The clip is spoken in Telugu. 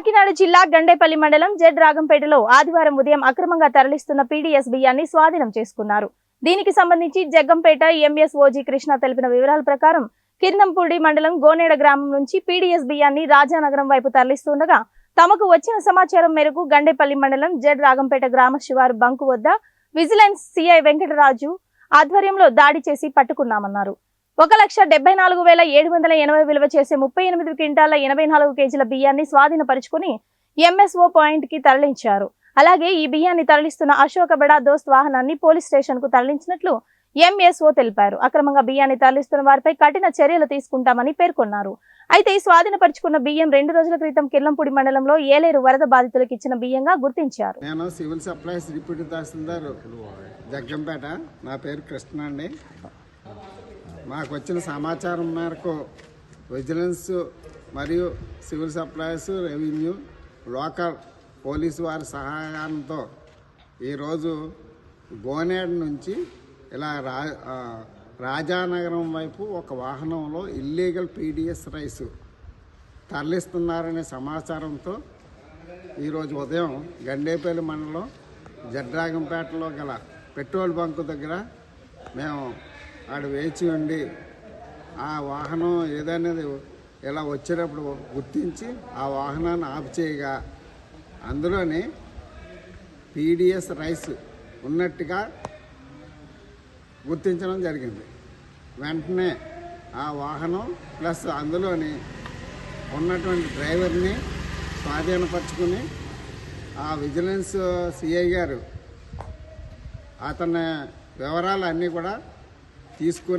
కాకినాడ జిల్లా గండేపల్లి మండలం జెడ్ రాగంపేటలో ఆదివారం ఉదయం అక్రమంగా తరలిస్తున్న పీడీఎస్ బియ్యాన్ని స్వాధీనం చేసుకున్నారు. దీనికి సంబంధించి జగ్గంపేట ఎంఎస్ఓజీ కృష్ణ తెలిపిన వివరాల ప్రకారం కిర్నంపూడి మండలం గోనేడ గ్రామం నుంచి పీడీఎస్ బియ్యాన్ని రాజానగరం వైపు తరలిస్తుండగా తమకు వచ్చిన సమాచారం మేరకు గండేపల్లి మండలం జెడ్ రాగంపేట గ్రామ శివారు బంకు వద్ద విజిలెన్స్ సిఐ వెంకటరాజు ఆధ్వర్యంలో దాడి చేసి పట్టుకున్నామన్నారు. 1,74,780 విలువ చేసే 38 క్వింటాల 84 కేజీల బియ్యాన్ని స్వాధీనపరుచుకుని ఎంఎస్ఓ పాయింట్ కి తరలించారు. అలాగే ఈ బియ్యాన్ని తరలిస్తున్న అశోక బడా దోస్త్ వాహనాన్ని పోలీస్ స్టేషన్ కు తరలించినట్లు ఎంఎస్ఓ తెలిపారు. అక్రమంగా బియ్యాన్ని తరలిస్తున్న వారిపై కఠిన చర్యలు తీసుకుంటామని పేర్కొన్నారు. అయితే స్వాధీనపరుచుకున్న బియ్యం 2 రోజుల క్రితం కిర్లంపూడి మండలంలో ఏలేరు వరద బాధితులకు ఇచ్చిన బియ్యంగా గుర్తించారు. నేను సివిల్ సప్లైస్ డిప్యూటీ తహసీల్దార్ జగ్గంపేట. నా పేరు కృష్ణ అండి. మాకు వచ్చిన సమాచారం మేరకు విజిలెన్స్ మరియు civil supplies, revenue, local police వారి సహాయంతో ఈరోజు గోనేడు నుంచి ఇలా రాజానగరం వైపు ఒక వాహనంలో ఇల్లీగల్ పీడీఎస్ రైస్ తరలిస్తున్నారనే సమాచారంతో ఈరోజు ఉదయం గండేపల్లి మండలం జడ్రాగంపేటలో గల పెట్రోల్ బంకు దగ్గర మేము ఆడ వేచి ఉండి ఆ వాహనం ఏదనేది ఇలా వచ్చేటప్పుడు గుర్తించి ఆ వాహనాన్ని ఆఫ్ చేయగా అందులోని పీడీఎస్ రైస్ ఉన్నట్టుగా గుర్తించడం జరిగింది. వెంటనే ఆ వాహనం ప్లస్ అందులోని ఉన్నటువంటి డ్రైవర్ని స్వాధీనపరుచుకుని ఆ విజిలెన్స్ సిఐ గారు అతని వివరాలు అన్నీ కూడా తీసుకుని